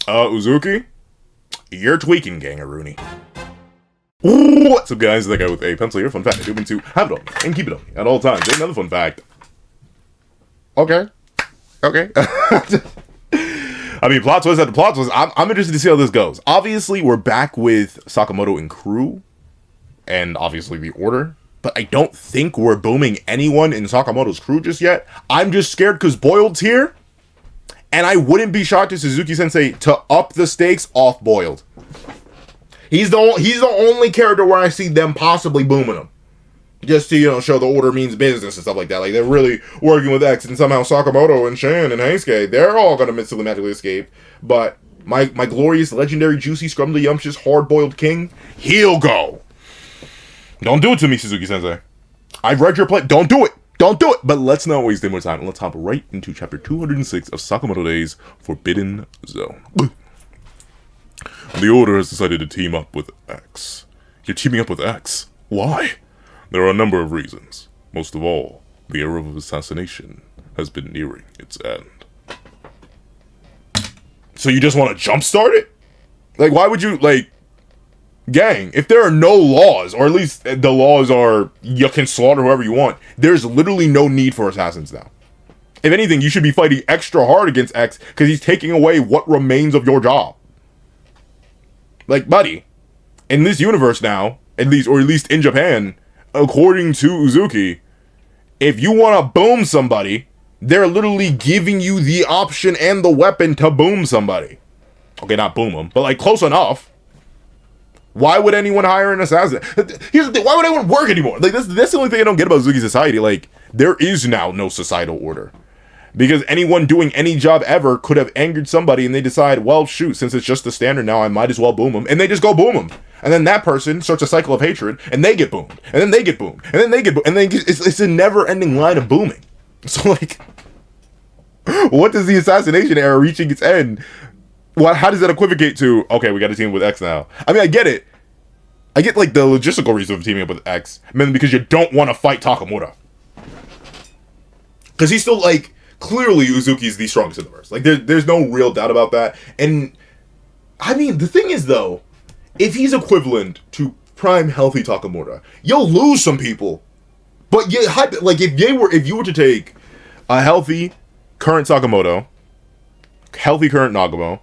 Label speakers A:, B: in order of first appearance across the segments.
A: Uzuki, you're tweaking, Gangaroony. What's up, guys? That guy with a pencil here. Fun fact, I do mean to have it on me and keep it on me at all times. Another fun fact. Okay. I mean, plot twist at the plot twist. I'm interested to see how this goes. Obviously, we're back with Sakamoto and crew, and obviously the Order. But I don't think we're booming anyone in Sakamoto's crew just yet. I'm just scared because Boiled's here. And I wouldn't be shocked if Suzuki-sensei to up the stakes off Boiled. He's the only character where I see them possibly booming him. Just to, show the Order means business and stuff like that. Like, they're really working with X, and somehow Sakamoto and Shan and Heisuke, they're all going to mystically magically escape. But my glorious, legendary, juicy, scrumbly, yumptious, hard-boiled king, he'll go. Don't do it to me, Suzuki-sensei. I've read your play. Don't do it. Don't do it! But let's not waste any more time, and let's hop right into chapter 206 of Sakamoto Days, Forbidden Zone. The Order has decided to team up with X. You're teaming up with X? Why? There are a number of reasons. Most of all, the era of assassination has been nearing its end. So you just want to jumpstart it? Like, why would you, gang, if there are no laws, or at least the laws are you can slaughter whoever you want, there's literally no need for assassins now. If anything, you should be fighting extra hard against X because he's taking away what remains of your job. Like, buddy, in this universe now, at least in Japan, according to Uzuki, if you want to boom somebody, they're literally giving you the option and the weapon to boom somebody. Okay, not boom them, but close enough. Why would anyone hire an assassin? Here's the thing, why would anyone work anymore? That's the only thing I don't get about Uzuki society. There is now no societal order. Because anyone doing any job ever could have angered somebody, and they decide, well, shoot, since it's just the standard now, I might as well boom them. And they just go boom them. And then that person starts a cycle of hatred, and they get boomed. And then they get boomed. And then they get boomed. And then it's a never-ending line of booming. So, what does the assassination era reaching its end? How does that equivocate to, okay, we got to team with X now? I mean, I get it. I get, the logistical reason of teaming up with X. I mean, because you don't want to fight Takamura. Because he's still, clearly Uzuki's the strongest in the verse. There's no real doubt about that. And, I mean, the thing is, though, if he's equivalent to prime healthy Takamura, you'll lose some people. But, if you were to take a healthy current Sakamoto, healthy current Nagamo,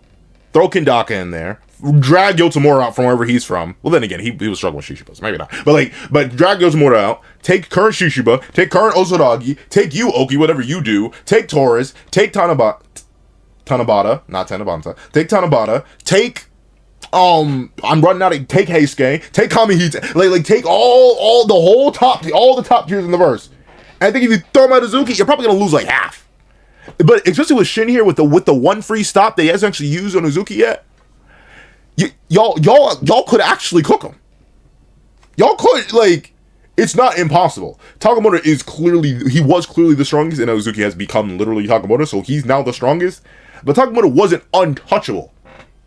A: throw Kindaka in there, drag Yotamura out from wherever he's from. Well, then again, he was struggling with Shishiba, so maybe not. But drag Yotamura out, take current Shishiba, take current Osaragi, take you, Oki, whatever you do, take Taurus, take Tanabata, not Tanabata, take Tanabata, take, I'm running out of, take Heisuke, take Kamihita, take all the top tiers in the verse. And I think if you throw them at Uzuki, you're probably going to lose half. But especially with Shin here, with the one free stop that he hasn't actually used on Uzuki yet, y'all could actually cook him. Y'all could, it's not impossible. Takamura was clearly the strongest, and Uzuki has become literally Takamura, so he's now the strongest. But Takamura wasn't untouchable.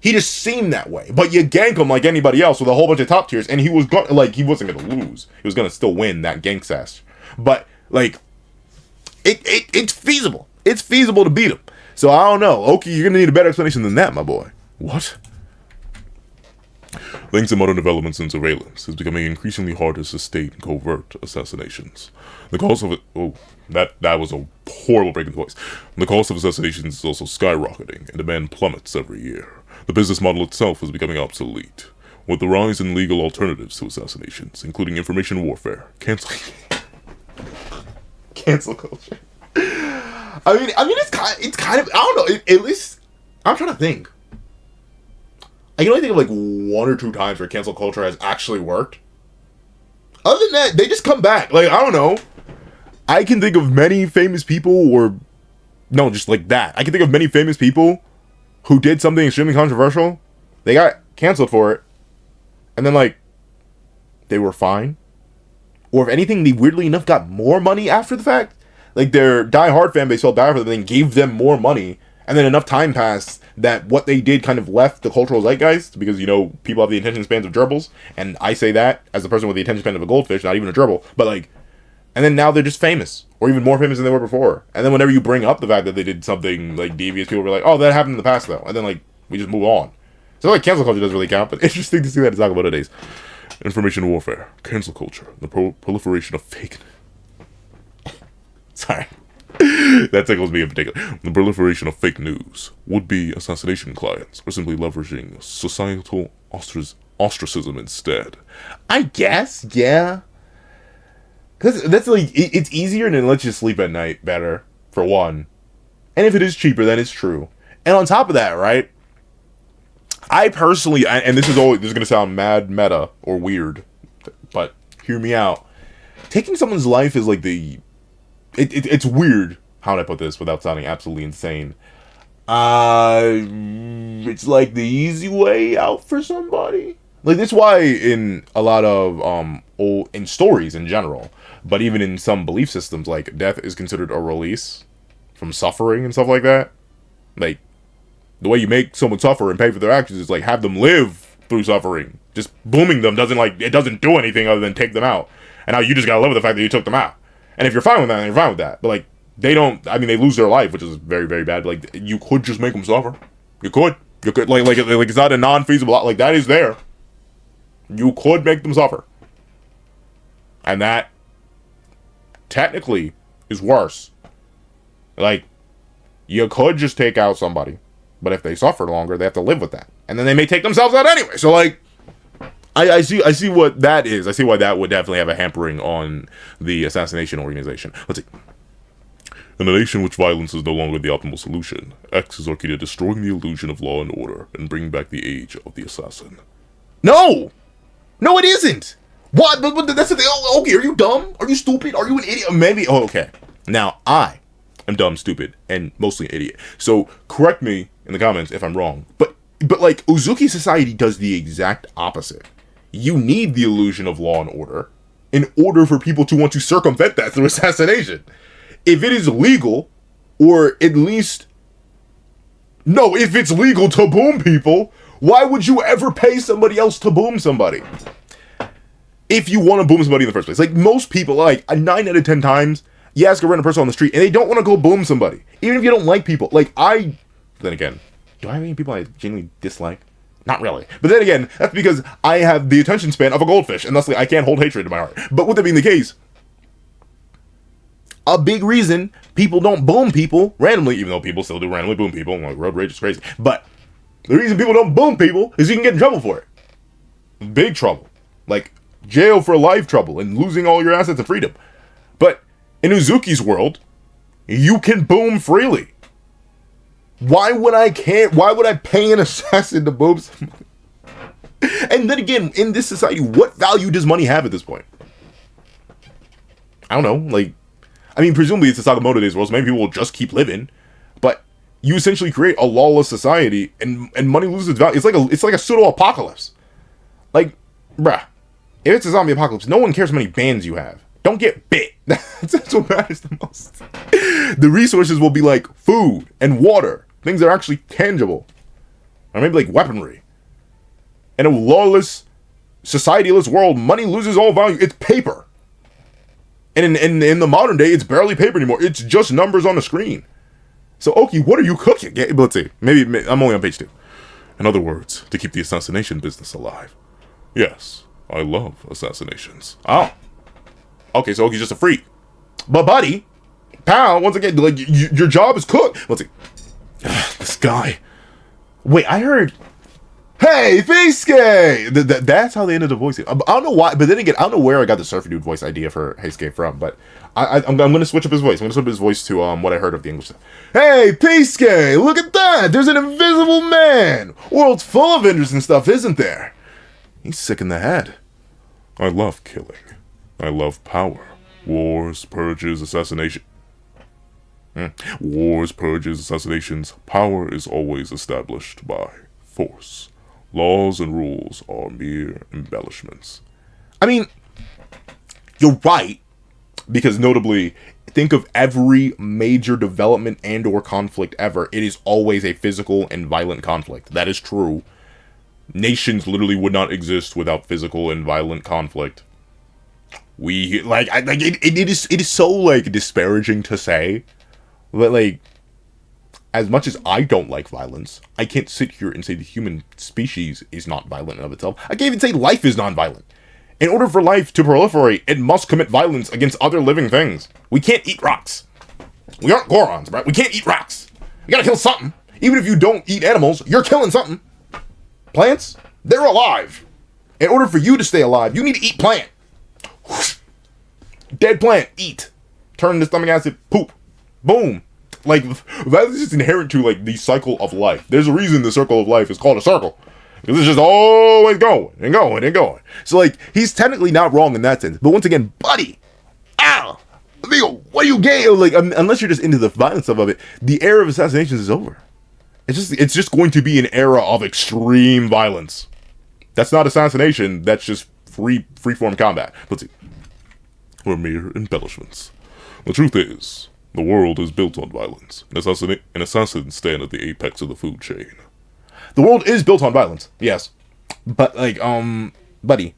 A: He just seemed that way. But you gank him like anybody else with a whole bunch of top tiers, and he wasn't gonna lose. He was gonna still win that gank sash. But it's feasible. It's feasible to beat him. So I don't know. Oki, you're going to need a better explanation than that, my boy. What? Thanks to modern developments in surveillance, it's becoming increasingly hard to sustain covert assassinations. The cost of it... Oh, that was a horrible break in the voice. The cost of assassinations is also skyrocketing, and demand plummets every year. The business model itself is becoming obsolete. With the rise in legal alternatives to assassinations, including information warfare, cancel culture. I mean, it's kind of, I don't know, at least, I'm trying to think. I can only think of one or two times where cancel culture has actually worked. Other than that, they just come back. I don't know. I can think of many famous people that. I can think of many famous people who did something extremely controversial. They got canceled for it. And then, they were fine. Or if anything, they weirdly enough got more money after the fact. Their die-hard fan base felt bad for them and gave them more money. And then enough time passed that what they did kind of left the cultural zeitgeist. Because, people have the attention spans of gerbils. And I say that as the person with the attention span of a goldfish, not even a gerbil. But, and then now they're just famous. Or even more famous than they were before. And then whenever you bring up the fact that they did something, devious, people were like, oh, that happened in the past, though. And then, We just move on. So like cancel culture doesn't really count, but interesting to see that in Sakamoto days. Information warfare, cancel culture, the proliferation of fake. Sorry. That tickles me in particular. The proliferation of fake news, would-be assassination clients, or simply leveraging societal ostracism instead. I guess, yeah. Because that's like, it's easier and it lets you sleep at night better, for one. And if it is cheaper, then it's true. And on top of that, right? I personally, and this is going to sound mad meta or weird, but hear me out. Taking someone's life is like it's weird how would I put this without sounding absolutely insane. It's like the easy way out for somebody. Like that's why in a lot of in stories in general, but even in some belief systems, like death is considered a release from suffering and stuff like that. Like the way you make someone suffer and pay for their actions is like have them live through suffering. Just booming them doesn't do anything other than take them out. And now you just gotta live with the fact that you took them out. And if you're fine with that, then you're fine with that. But like they lose their life, which is very, very bad. But, like you could just make them suffer. You could like it's not a non-feasible, like that is there. You could make them suffer. And that technically is worse. Like you could just take out somebody. But if they suffer longer, they have to live with that. And then they may take themselves out anyway. So, like, I see what that is. I see why that would definitely have a hampering on the assassination organization. Let's see. In a nation in which violence is no longer the optimal solution, X is key to destroying the illusion of law and order and bringing back the age of the assassin. No! No, it isn't! What? But that's the thing. Oh, okay, are you dumb? Are you stupid? Are you an idiot? Maybe. Oh, okay. Now, I'm dumb, stupid, and mostly an idiot. So, correct me in the comments if I'm wrong. But like, Uzuki society does the exact opposite. You need the illusion of law and order in order for people to want to circumvent that through assassination. If it is legal, or at least... No, if it's legal to boom people, why would you ever pay somebody else to boom somebody? If you want to boom somebody in the first place. Like, most people, like, 9 out of 10 times... You ask a random person on the street, and they don't want to go boom somebody. Even if you don't like people. Like, then again, do I have any people I genuinely dislike? Not really. But then again, that's because I have the attention span of a goldfish, and thusly I can't hold hatred in my heart. But with that being the case, a big reason people don't boom people randomly, even though people still do randomly boom people, like road rage is crazy. But the reason people don't boom people is you can get in trouble for it. Big trouble. Like, jail for life trouble, and losing all your assets and freedom. But in Uzuki's world, you can boom freely. Why would I pay an assassin to boom somebody? And then again, in this society, what value does money have at this point? I don't know. Like, I mean, presumably it's the Sakamoto days world, so maybe people will just keep living. But you essentially create a lawless society, and money loses its value. It's like a pseudo apocalypse. Like, bruh, if it's a zombie apocalypse, no one cares how many bands you have. Don't get bit. That's what matters the most. The resources will be like food and water. Things that are actually tangible. Or maybe like weaponry. In a lawless, societyless world, money loses all value. It's paper. And in the modern day, it's barely paper anymore. It's just numbers on the screen. So, Oki, what are you cooking? Yeah, let's see. Maybe I'm only on page 2. In other words, to keep the assassination business alive. Yes, I love assassinations. Oh. Okay, so Oki's just a freak. But buddy, pal, once again, like your job is cook. Let's see. This guy. Wait, I heard. Hey, Heisuke! That's how they ended up voicing. I don't know why, but then again, I don't know where I got the Surfer Dude voice idea for Heisuke from. But I'm going to switch up his voice. I'm going to switch up his voice to what I heard of the English stuff. Hey, Heisuke! Look at that! There's an invisible man. World's full of interesting stuff, isn't there? He's sick in the head. I love killing. I love power. Wars, purges, assassination. Wars, purges, assassinations. Power is always established by force. Laws and rules are mere embellishments. I mean, you're right. Because notably, think of every major development and or conflict ever. It is always a physical and violent conflict. That is true. Nations literally would not exist without physical and violent conflict. It is so like disparaging to say, but like as much as I don't like violence, I can't sit here and say the human species is not violent in of itself. I can't even say life is non-violent. In order for life to proliferate, it must commit violence against other living things. We can't eat rocks. We aren't Gorons, right? We can't eat rocks. We gotta kill something. Even if you don't eat animals, you're killing something. Plants, they're alive. In order for you to stay alive, you need to eat plant. Dead plant, eat. Turn the stomach acid, poop. Boom. Like, that is just inherent to, like, the cycle of life. There's a reason the circle of life is called a circle. Because it's just always going and going and going. So, like, he's technically not wrong in that sense. But once again, buddy, amigo, what do you get? Like, unless you're just into the violence of it, the era of assassinations is over. It's just going to be an era of extreme violence. That's not assassination. That's just free-form combat. Let's see. We're mere embellishments. The truth is, the world is built on violence. An assassin stand at the apex of the food chain. The world is built on violence, yes. But, like, buddy.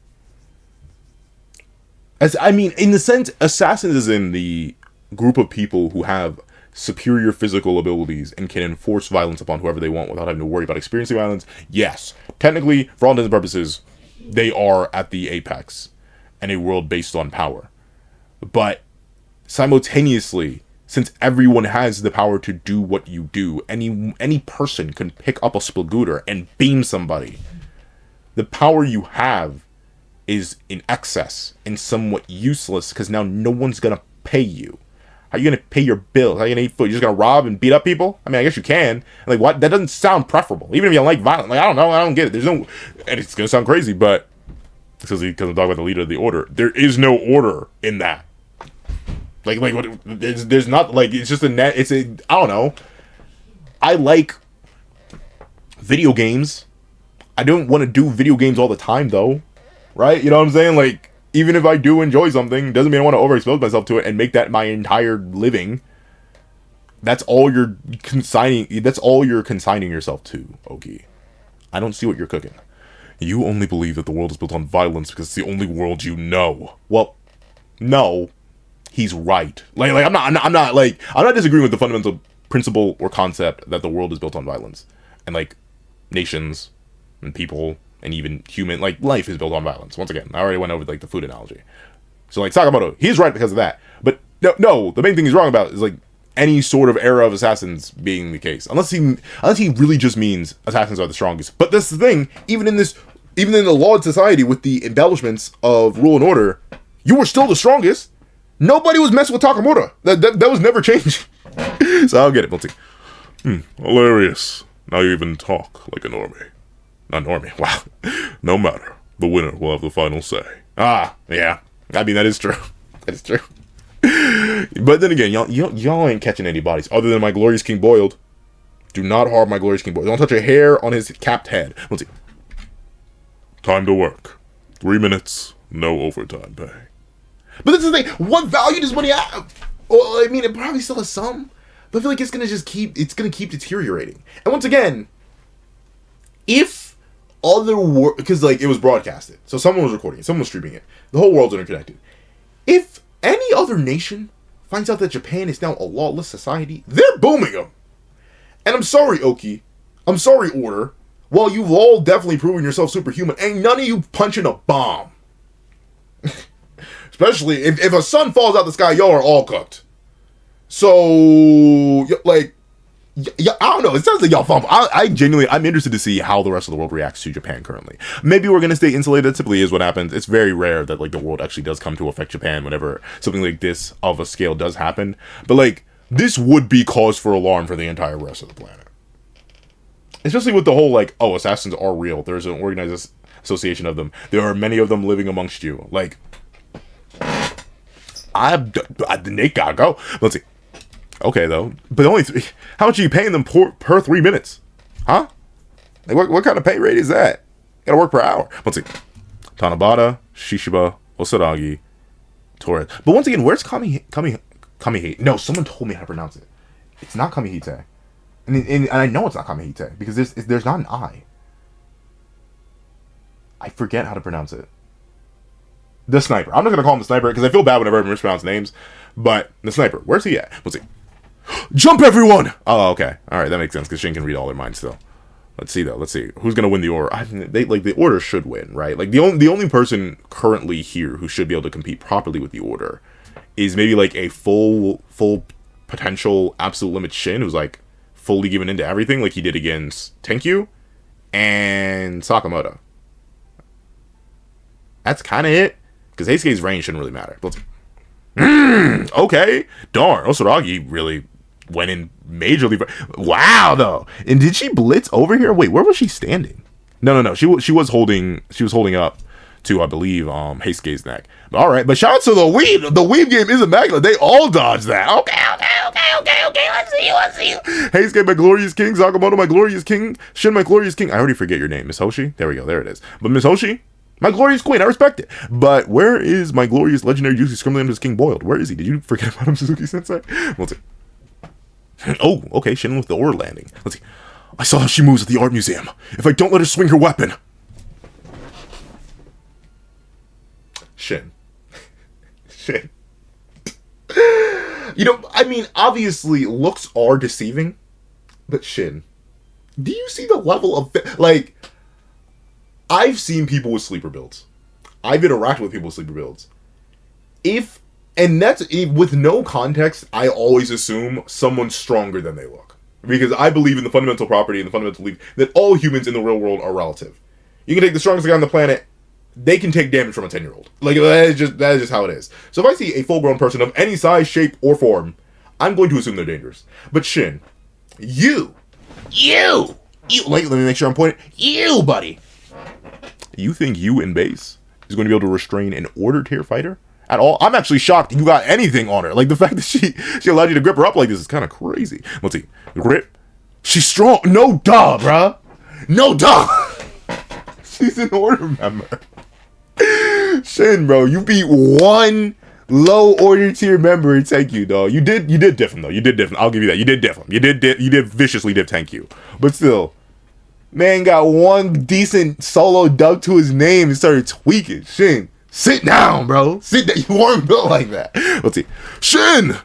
A: In the sense, assassins is in the group of people who have superior physical abilities and can enforce violence upon whoever they want without having to worry about experiencing violence. Yes. Technically, for all intents and purposes, they are at the apex in a world based on power. But, simultaneously, since everyone has the power to do what you do, any person can pick up a spagooter and beam somebody. The power you have is in excess and somewhat useless because now no one's gonna pay you. How are you gonna pay your bills? How are you gonna eat food? You're just gonna rob and beat up people? I mean, I guess you can. Like, what? That doesn't sound preferable. Even if you don't like violence. Like, I don't know. I don't get it. There's no... And it's gonna sound crazy, but... Because I'm talking about the leader of the order. There is no order in that. Like what, there's not, like, it's just a net, it's a, I don't know. I like video games. I don't want to do video games all the time, though. Right? You know what I'm saying? Like, even if I do enjoy something, doesn't mean I want to overexpose myself to it and make that my entire living. That's all you're consigning yourself to, Oki. I don't see what you're cooking. You only believe that the world is built on violence because it's the only world you know. Well, no. He's right. Like I'm not disagreeing with the fundamental principle or concept that the world is built on violence, and like nations and people and even human, like, life is built on violence. Once again, I already went over like the food analogy. So like Sakamoto, he's right because of that. But no, the main thing he's wrong about is like any sort of era of assassins being the case, unless he really just means assassins are the strongest. But that's the thing. Even in the laud society with the embellishments of rule and order, you were still the strongest. Nobody was messing with Sakamoto. That was never changed. So I'll get it. We'll see.
B: Hilarious. Now you even talk like a normie.
A: Not normie. Wow.
B: No matter. The winner will have the final say.
A: Ah, yeah. I mean, that is true. That is true. But then again, y'all ain't catching any bodies other than my glorious King Boiled. Do not harm my glorious King Boiled. Don't touch a hair on his capped head. Let's see.
B: Time to work. 3 minutes. No overtime pay.
A: But that's the thing. What value does money have? Well, I mean, it probably still has some, but I feel like it's gonna keep deteriorating. And once again, if because like it was broadcasted, so someone was recording it, someone was streaming it, the whole world's interconnected. If any other nation finds out that Japan is now a lawless society, they're booming them. And I'm sorry, Oki. I'm sorry, Order. While you've all definitely proven yourself superhuman, ain't none of you punching a bomb. Especially if a sun falls out the sky, y'all are all cooked. So, like, I don't know. It sounds like y'all fumble. I'm interested to see how the rest of the world reacts to Japan currently. Maybe we're going to stay insulated. That typically is what happens. It's very rare that, like, the world actually does come to affect Japan whenever something like this of a scale does happen. But, like, this would be cause for alarm for the entire rest of the planet. Especially with the whole, like, oh, assassins are real. There's an organized association of them. There are many of them living amongst you. Like, Nate gotta go. Let's see. Okay, though. But only how much are you paying them per 3 minutes? Huh? Like, what kind of pay rate is that? You gotta work per hour. Let's see. Tanabata, Shishiba, Osaragi, Torres. But once again, where's Kamihite? No, someone told me how to pronounce it. It's not Kamihite. And I know it's not Kamihite because there's not an I. I forget how to pronounce it. The sniper. I'm not going to call him the sniper because I feel bad whenever I mispronounce names. But the sniper. Where's he at? Let's see. Jump, everyone! Oh, okay. All right, that makes sense because Shin can read all their minds still. Let's see though. Let's see who's gonna win the order. The order should win, right? Like the only person currently here who should be able to compete properly with the order is maybe like a full potential absolute limit Shin who's like fully given into everything, like he did against Tenkyu and Sakamoto. That's kind of it because Heisuke's range shouldn't really matter. Let's okay, darn, Osuragi really went in majorly. Wow, though. And did she blitz over here? Wait, where was she standing? No. She was holding up to, I believe, Heisuke's neck. All right, but shout out to the weave. The weave game is immaculate. They all dodged that. Okay. Let's see you. Heisuke, my glorious king. Sakamoto, my glorious king. Shin, my glorious king. I already forget your name, Miss Hoshi. There we go. There it is. But Miss Hoshi, my glorious queen, I respect it. But where is my glorious legendary Yuki Scrimland King Boiled? Where is he? Did you forget about him, Suzuki Sensei? Let's see. Oh, okay, Shin with the ore landing. Let's see. I saw how she moves at the art museum. If I don't let her swing her weapon. Shin. You know, I mean, obviously, looks are deceiving. But Shin, do you see the level of... like, I've seen people with sleeper builds. I've interacted with people with sleeper builds. And that's with no context, I always assume someone's stronger than they look. Because I believe in the fundamental property and the fundamental belief that all humans in the real world are relative. You can take the strongest guy on the planet, they can take damage from a 10-year-old. Like, that is just how it is. So if I see a full-grown person of any size, shape, or form, I'm going to assume they're dangerous. But Shin, you, like, let me make sure I'm pointing, you, buddy. You think you in base is going to be able to restrain an order tier fighter? At all? I'm actually shocked you got anything on her. Like, the fact that she allowed you to grip her up like this is kind of crazy. Let's see. Grip. She's strong. No duh, bruh. No duh. She's an order member. Shin, bro, you beat one low order tier member in Tenkyu, dog. You did diff him, though. You did diff him. I'll give you that. You did diff him. You did viciously diff Tenkyu. But still, man got one decent solo dub to his name and started tweaking. Shin, sit down, bro. Sit down. You weren't built like that. Let's see. Shin!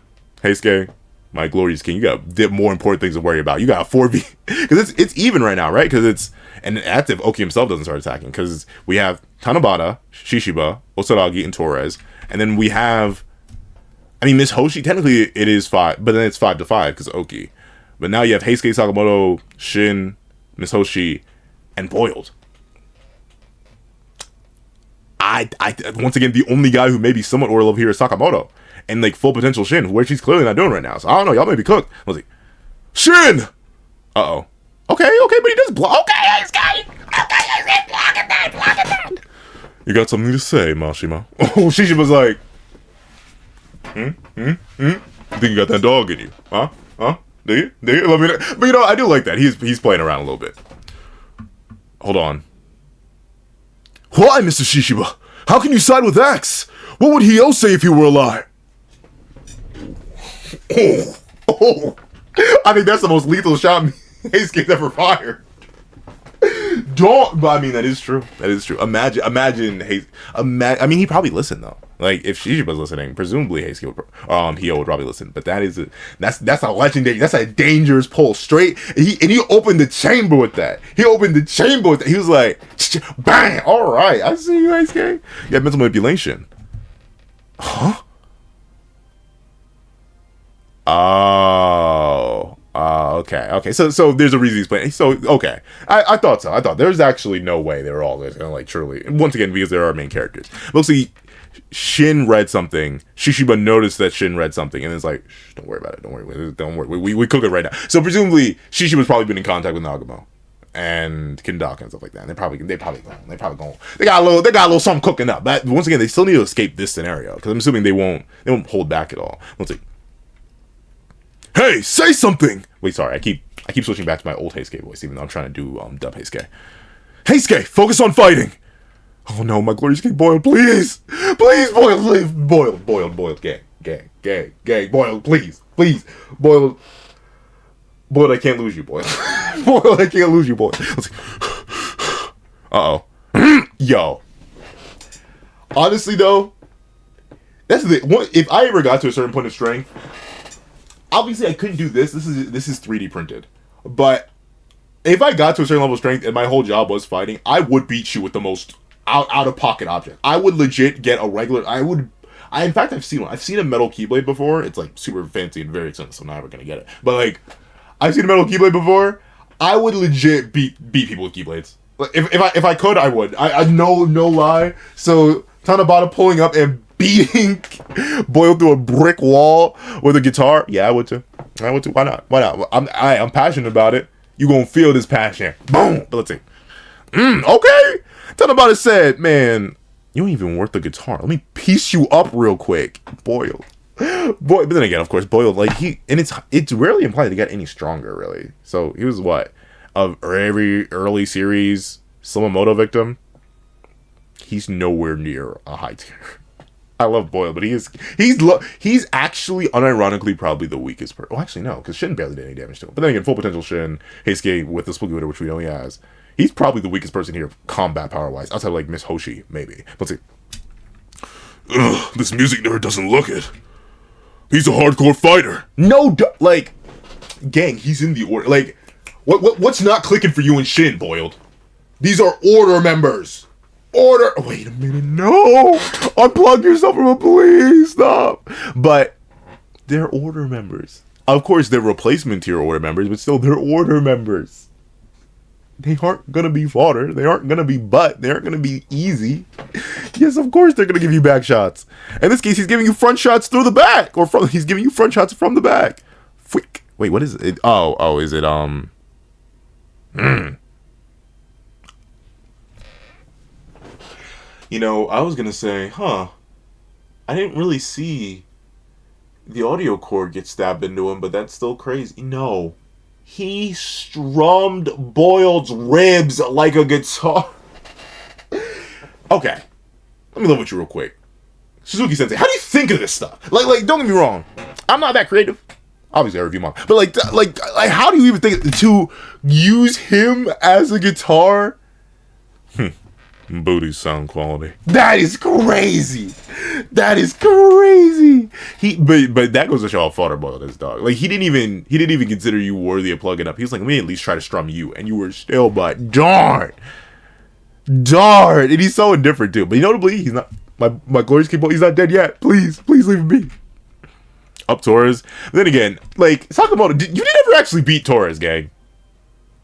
A: Heisuke, my glorious king, you got more important things to worry about. You got a 4v. Because it's even right now, right? Because it's... and active Oki himself doesn't start attacking. Because we have Tanabata, Shishiba, Osuragi, and Torres. And then we have... I mean, Miss Hoshi, technically it is 5. But then it's 5-5 because Oki. But now you have Heisuke, Sakamoto, Shin, Miss Hoshi, and Boiled. I once again, the only guy who may be somewhat order level here is Sakamoto. And like full potential Shin, where she's clearly not doing right now. So I don't know, y'all may be cooked. Let's see. Shin! Uh-oh. Okay, but he does block. Okay, Heisuke! Okay, block it. You got something to say, Mashima? Oh, Shishiba's like... You think you got that dog in you? Huh? Do you? Let me know. But you know, I do like that. He's playing around a little bit. Hold on. Why, Mr. Shishiba? How can you side with X? What would Hio say if he were alive? Oh. I think that's the most lethal shot Heisuke's ever fired. But I mean, that is true. Imagine I mean, he probably listened though. Like if Shishiba's listening, presumably Hio would probably listen. But that's a legendary. That's a dangerous pull. Straight. He opened the chamber with that. He was like, bang. All right, I see you, Heisuke. Yeah, mental manipulation. Huh? Oh. Okay. So there's a reason he's playing. So okay, I thought so. I thought there's actually no way they were all just gonna like truly. Once again, because there are main characters. But see, Shin read something. Shishiba noticed that Shin read something, and it's like, shh, don't worry about it. Don't worry. We cook it right now. So presumably, Shishiba's probably been in contact with Nagamo and Kindaka and stuff like that. And they probably going. They got a little something cooking up. But once again, they still need to escape this scenario because I'm assuming they won't hold back at all. Let's see. Hey, say something! Wait, sorry, I keep switching back to my old Heisuke voice, even though I'm trying to do dub Heisuke. Heisuke, focus on fighting! Oh no, my glorious king, Boiled, please! Please, Boiled, please! Boiled, gang, Boiled, please, Boiled, I can't lose you, Boiled. Boiled, I can't lose you, Boiled. Let's see. Uh-oh. Yo. Honestly, though, that's the one. If I ever got to a certain point of strength, obviously I couldn't do this. This is 3D printed. But if I got to a certain level of strength and my whole job was fighting, I would beat you with the most out of pocket object. I would legit get a regular. In fact, I've seen one. I've seen a metal keyblade before. It's like super fancy and very expensive. So I'm never gonna get it. But like, I've seen a metal keyblade before. I would legit beat people with keyblades. Like, if I could, I would. I no lie. So Tanabata pulling up and beating Boyle through a brick wall with a guitar. Yeah, I would too. Why not? I'm passionate about it. You gonna feel this passion. Boom. But let's see. Okay. Tanabata said, man, you ain't even worth the guitar. Let me piece you up real quick. Boyle. But then again, of course, Boyle, like, it's rarely implied that he got any stronger, really. So he was what? Of every early series Sakamoto victim? He's nowhere near a high tier. I love Boyle, but he's actually unironically probably the weakest person. Well, actually no, because Shin barely did any damage to him. But then again, full potential Shin, Heisuke with the spooky widow, which we know he has. He's probably the weakest person here, combat power wise, outside of like Miss Hoshi, maybe. Let's see.
B: Ugh, this music nerd doesn't look it. He's a hardcore fighter.
A: No, like, gang, he's in the order. Like, what's not clicking for you and Shin, Boiled? These are order members. Order. Wait a minute. No. Unplug yourself from a please stop. But they're order members. Of course, they're replacement tier order members, but still, they're order members. They aren't gonna be fodder. They aren't gonna be butt. They aren't gonna be easy. Yes, of course they're gonna give you back shots. In this case, he's giving you front shots through the back, or he's giving you front shots from the back. Frick. Wait, what is it? Oh, is it You know, I was gonna say, I didn't really see the audio cord get stabbed into him, but that's still crazy. No. He strummed Boyle's ribs like a guitar. Okay. Let me live with you real quick. Suzuki Sensei, how do you think of this stuff? Like, don't get me wrong. I'm not that creative. Obviously, I review manga. But like, how do you even think to use him as a guitar?
B: Booty sound quality.
A: That is crazy. That is crazy. But that goes to show how fodder Boyle is, dog. Like he didn't even consider you worthy of plugging up. He was like, let me at least try to strum you, and you were still, but darn, and he's so indifferent too. But you notably, he's not my glorious keyboard. He's not dead yet. Please leave me. Up Torres. Then again, like Sakamoto, you didn't ever actually beat Torres, gang.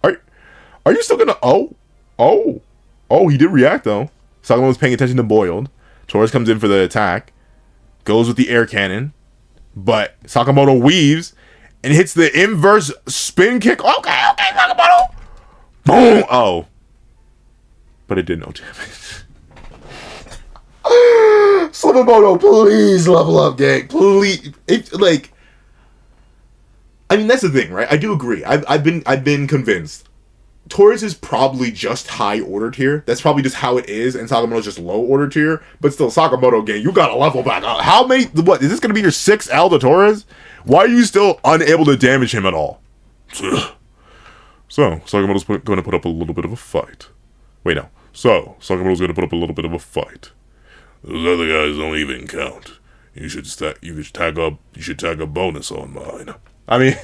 A: Are you still gonna? Oh, he did react, though. Sakamoto's paying attention to Boiled. Torres comes in for the attack. Goes with the air cannon. But Sakamoto weaves and hits the inverse spin kick. Okay, Sakamoto. Boom. Oh. But it did no damage. Sakamoto, please level up, gang. Please. I mean, that's the thing, right? I do agree. I've been convinced. Torres is probably just high order tier. That's probably just how it is, and Sakamoto's just low order tier. But still, Sakamoto gang, you gotta level back up. How many? What is this gonna be your 6th L to Torres? Why are you still unable to damage him at all?
B: So Sakamoto's going to put up a little bit of a fight.
A: Wait, no.
B: So Sakamoto's going to put up a little bit of a fight. Those other guys don't even count. You should tag a bonus on mine.
A: I mean,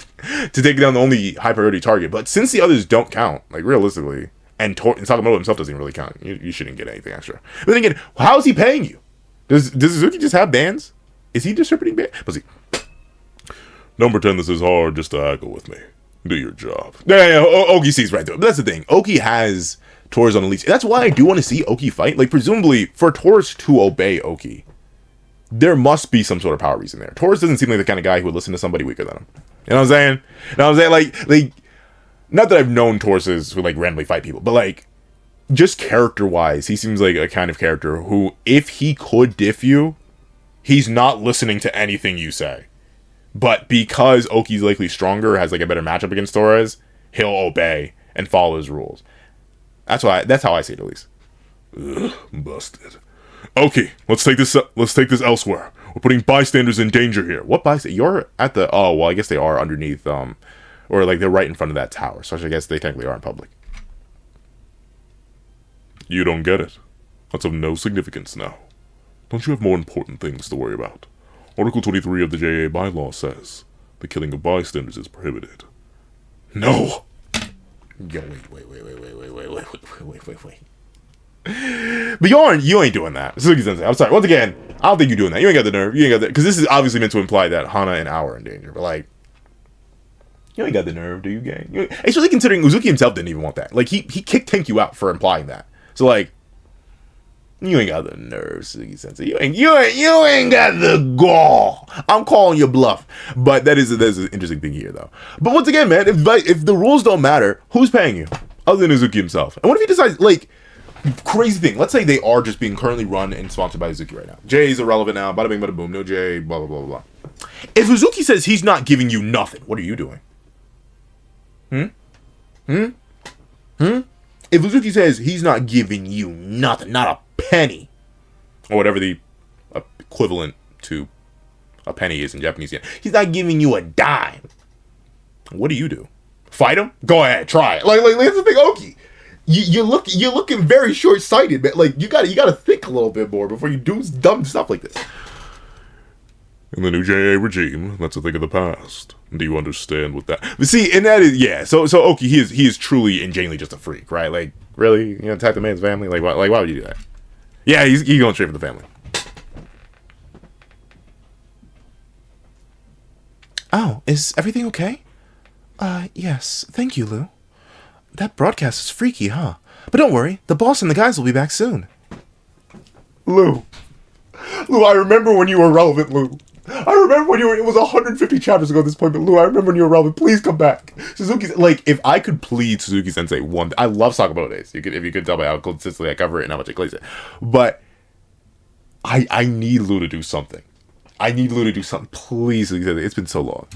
A: to take down the only high priority target. But since the others don't count, like realistically, and Sakamoto himself doesn't really count, you shouldn't get anything extra. But then again, how is he paying you? Does Uzuki just have bands? Is he distributing bands? Let's see.
B: Don't pretend this is hard just to haggle with me. Do your job.
A: Yeah, Oki sees right through it. But that's the thing. Oki has Torres on the leash. That's why I do want to see Oki fight. Like, presumably, for Torres to obey Oki, there must be some sort of power reason there. Torres doesn't seem like the kind of guy who would listen to somebody weaker than him. You know what I'm saying? Like, not that I've known Torres who, like, randomly fight people, but, like, just character-wise, he seems like a kind of character who, if he could diff you, he's not listening to anything you say. But because Oki's likely stronger, has, like, a better matchup against Torres, he'll obey and follow his rules. That's how I see it, at least.
B: Ugh, busted. Okay, let's take this elsewhere. We're putting bystanders in danger here.
A: What bystander? You're at the... Oh, well, I guess they are underneath, or, like, they're right in front of that tower. So I guess they technically are in public.
B: You don't get it. That's of no significance now. Don't you have more important things to worry about? Article 23 of the JA bylaw says, The killing of bystanders is prohibited.
A: No. Yo, wait. But you ain't doing that. Suzuki Sensei, I'm sorry. Once again, I don't think you're doing that. You ain't got the nerve. You ain't got that. Because this is obviously meant to imply that Hana and Ao are in danger. But, like, you ain't got the nerve, do you, gang? Especially considering Uzuki himself didn't even want that. Like, he kicked Tenku out for implying that. So, like, you ain't got the nerve, Suzuki Sensei. You ain't got the gall. I'm calling you bluff. But that is an interesting thing here, though. But once again, man, if the rules don't matter, who's paying you? Other than Uzuki himself. And what if he decides, like, crazy thing. Let's say they are just being currently run and sponsored by Uzuki right now. Jay is irrelevant now. Bada bing, bada boom. No Jay. Blah, blah, blah, blah. If Uzuki says he's not giving you nothing, what are you doing? If Uzuki says he's not giving you nothing, not a penny, or whatever the equivalent to a penny is in Japanese yen, he's not giving you a dime, what do you do? Fight him? Go ahead, try it. Like that's the thing, Oki. You're looking very short-sighted, man. Like you gotta think a little bit more before you do dumb stuff like this.
B: In the new JA regime, that's a thing of the past. Do you understand what that?
A: But see, and that is So Oki, he is truly and genuinely just a freak, right? Like really, attack the man's family. Like why would you do that? Yeah, he's going straight for the family. Oh, is everything okay? Yes, thank you, Lou. That broadcast is freaky, huh? But don't worry, the boss and the guys will be back soon. Lou, I remember when you were relevant, Lou. I remember when it was 150 chapters ago at this point, but Lou, I remember when you were relevant. Please come back. Suzuki's, like, if I could plead Suzuki Sensei one, I love Sakamotodays. If you could tell by how consistently I cover it and how much I glaze it. But I need Lou to do something. Please, Suzuki Sensei. It's been so long.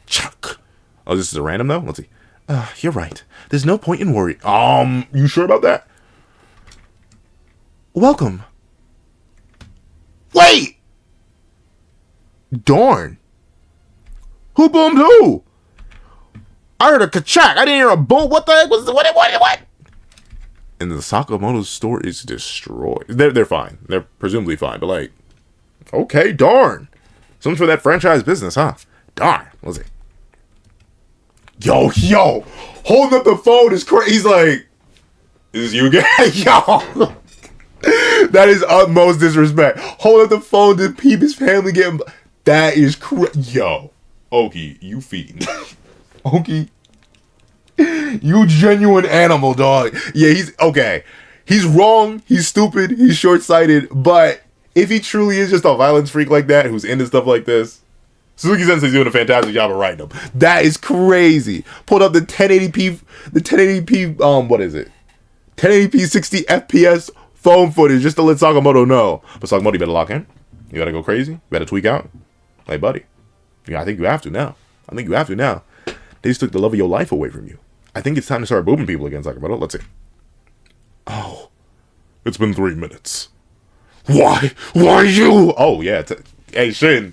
A: Chuck. Oh, this is a random, though? Let's see. You're right. There's no point in worry. You sure about that? Welcome. Wait! Darn. Who boomed who? I heard a kachak. I didn't hear a boom. What the heck was what? And the Sakamoto store is destroyed. They're fine. They're presumably fine. But like, okay, darn. Something for that franchise business, huh? Darn. Let's see. Yo, holding up the phone is crazy. He's like, is this you again? Yo. That is utmost disrespect. Hold up the phone to peep his family getting. That is Yo. Oki, you fiend. Oki. You genuine animal, dog. Yeah, he's okay. He's wrong. He's stupid. He's short-sighted. But if he truly is just a violence freak like that, who's into stuff like this, Suzuki Sensei's doing a fantastic job of writing them. That is crazy. Pulled up the 1080p, what is it? 1080p 60 FPS phone footage just to let Sakamoto know. But Sakamoto, you better lock in. You gotta go crazy. You better tweak out. Like, buddy, I think you have to now. They just took the love of your life away from you. I think it's time to start booming people again, Sakamoto. Let's see.
B: Oh, it's been 3 minutes.
A: Why you? Oh, yeah. Hey, Shin.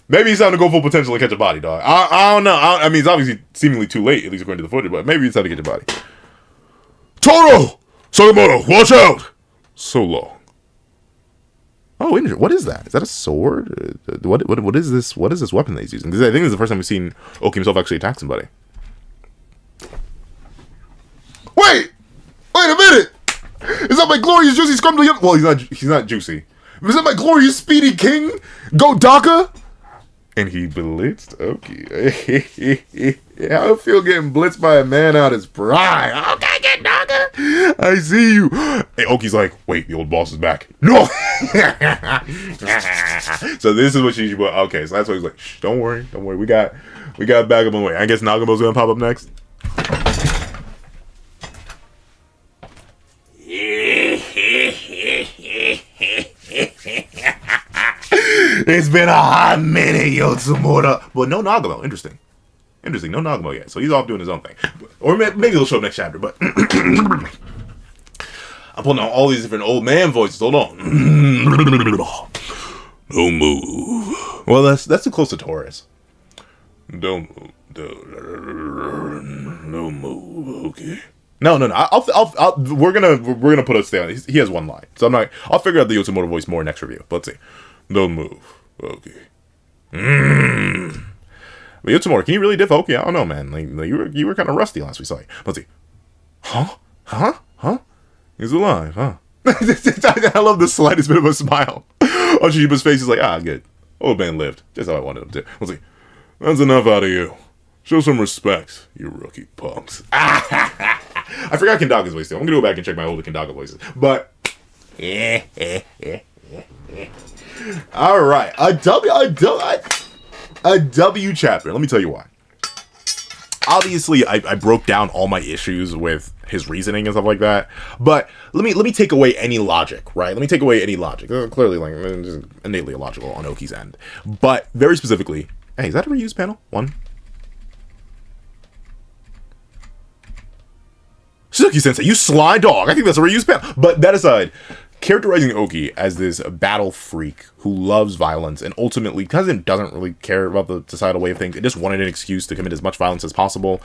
A: Maybe he's time to go full potential and catch a body, dog. I don't know. I mean, it's obviously seemingly too late, at least according to the footage, but maybe it's time to catch a body.
B: Toro! Sakamoto, watch out! So long.
A: Oh, interesting. What is that? Is that a sword? What is this? What is this weapon that he's using? Because I think this is the first time we've seen Oki himself actually attack somebody. Wait a minute! Is that my glorious juicy scrumbly? Well, he's not juicy. Is that my glorious speedy king? Go Daka? And he blitzed Oki. How I feel getting blitzed by a man out his pride. Okay, get Daka. I see you. Hey, Oki's like, wait, the old boss is back. No. So this is what she. Okay, so that's why he's like, shh, don't worry. We got back up on the way. I guess Nagamo's gonna pop up next. It's been a hot minute, Yotsumura. But no Nagamo. Interesting. No Nagamo yet. So he's off doing his own thing. Or maybe he'll show up next chapter, but I'm pulling out all these different old man voices. Hold on.
B: No move.
A: Well, that's too close to Taurus.
B: Don't move. No move, okay?
A: No. We're gonna put a stay on. He has one line, so I'll figure out the Yotsumura voice more next review. But let's see.
B: Don't move, okay.
A: But Yotsumura, can you really diff Oki? I don't know, man. Like you were kind of rusty last we saw you. Let's see. Huh? He's alive, huh? I love the slightest bit of a smile on Shishiba's face. He's like, good. Old man lived, just how I wanted him to. Let's see. That's enough out of you. Show some respect, you rookie punks. I forgot Kendaga's voice too. I'm gonna go back and check my older Kendaga voices. But all right, a W chapter. Let me tell you why. Obviously, I broke down all my issues with his reasoning and stuff like that. But let me take away any logic, right? Let me take away any logic. Clearly, like, just innately illogical on Oki's end. But very specifically, hey, is that a reused panel? One. Suzuki-sensei, you sly dog. I think that's a reused panel. But that aside, characterizing Oki as this battle freak who loves violence and ultimately, because it doesn't really care about the societal way of things, it just wanted an excuse to commit as much violence as possible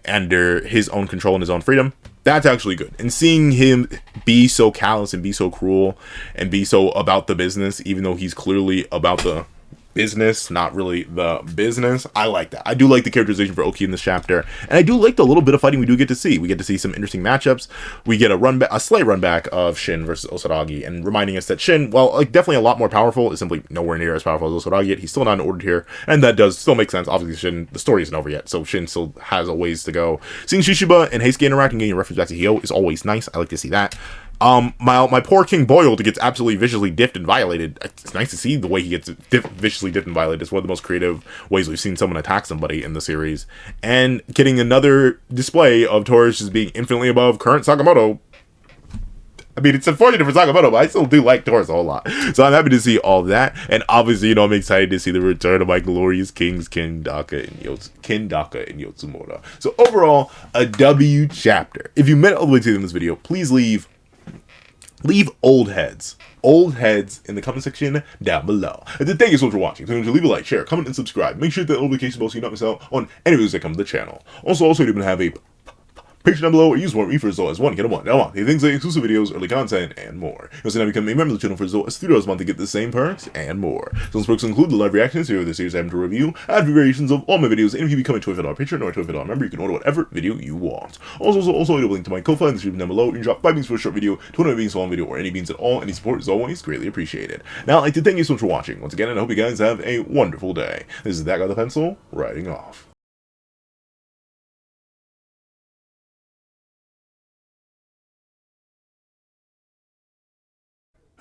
A: under his own control and his own freedom, that's actually good. And seeing him be so callous and be so cruel and be so about the business, even though he's clearly about the business, not really the business, I like that. I do like the characterization for Oki in this chapter, and I do like the little bit of fighting we do get to see. We get to see some interesting matchups. We get a slight run back of Shin versus Osaragi, and reminding us that Shin, while like definitely a lot more powerful, is simply nowhere near as powerful as Osaragi, yet he's still not an ordered here, and that does still make sense. Obviously, Shin, the story isn't over yet, so Shin still has a ways to go. Seeing Shishiba and Heisuke interact and getting a reference back to Hyo is always nice. I like to see that. My poor King Boiled gets absolutely viciously diffed and violated. It's nice to see the way he gets viciously diffed and violated. It's one of the most creative ways we've seen someone attack somebody in the series. And getting another display of Taurus just being infinitely above current Sakamoto. I mean, it's unfortunate for Sakamoto, but I still do like Taurus a whole lot. So I'm happy to see all that. And obviously, I'm excited to see the return of my glorious kings, Kendaka and Yotsumura. So overall, a W chapter. If you made it all the way to the end of this video, please leave old heads in the comment section down below. And then thank you so much for watching. So leave a like, share, comment, and subscribe. Make sure to hit that notification bell so you don't miss out on any videos that come to the channel. Also, you even have a Patreon down below or use one me for as low as one, get a one. Now on, things like exclusive videos, early content, and more. You also now become a member of the channel for as low as $3 a month to get the same perks and more. So those perks include the live reactions here of the series I have to review, ad variations of all my videos, and if you become a $25 patron or a $25 member, you can order whatever video you want. Also a link to my Ko-Fi in the description down below. You can drop 5 beans for a short video, 20 beans for a long video, or any beans at all. Any support is always greatly appreciated. Now I'd like to thank you so much for watching once again, and I hope you guys have a wonderful day. This is That Guy with the Pencil, writing off.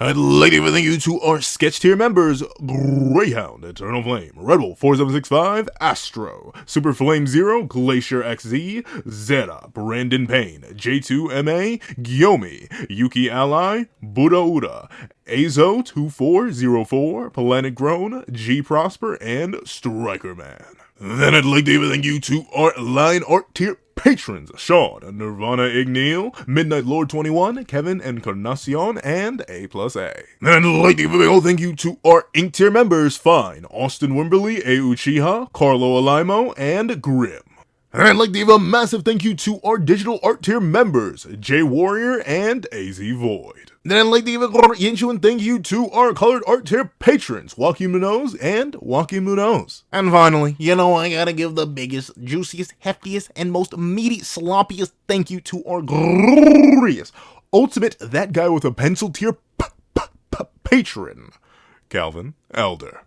A: I'd like to thank you to our sketch tier members: Greyhound, Eternal Flame, Red Wolf 4765, Astro, Super Flame Zero, Glacier XZ, Zeta, Brandon Payne, J2MA, Gyomi, Yuki Ally, Buddha Uda, Azo 2404, Planet Grown, G Prosper, and Striker Man. Then I'd like to thank you to our line art tier patrons: Sean, Nirvana Igneel, Midnight Lord 21, Kevin Encarnacion, and A+A. And I'd like to give a big thank you to our Ink tier members: Fine, Austin Wimberly, A Uchiha, Carlo Alimo, and Grim. And I'd like to give a massive thank you to our digital art tier members: J Warrior and AZ Void. Then I'd like to give a genuine thank you to our colored art tier patrons: Joaquin Munoz and Joaquin Munoz. And finally, I gotta give the biggest, juiciest, heftiest, and most meaty, sloppiest thank you to our glorious, ultimate That Guy with a Pencil tier patron, Calvin Elder.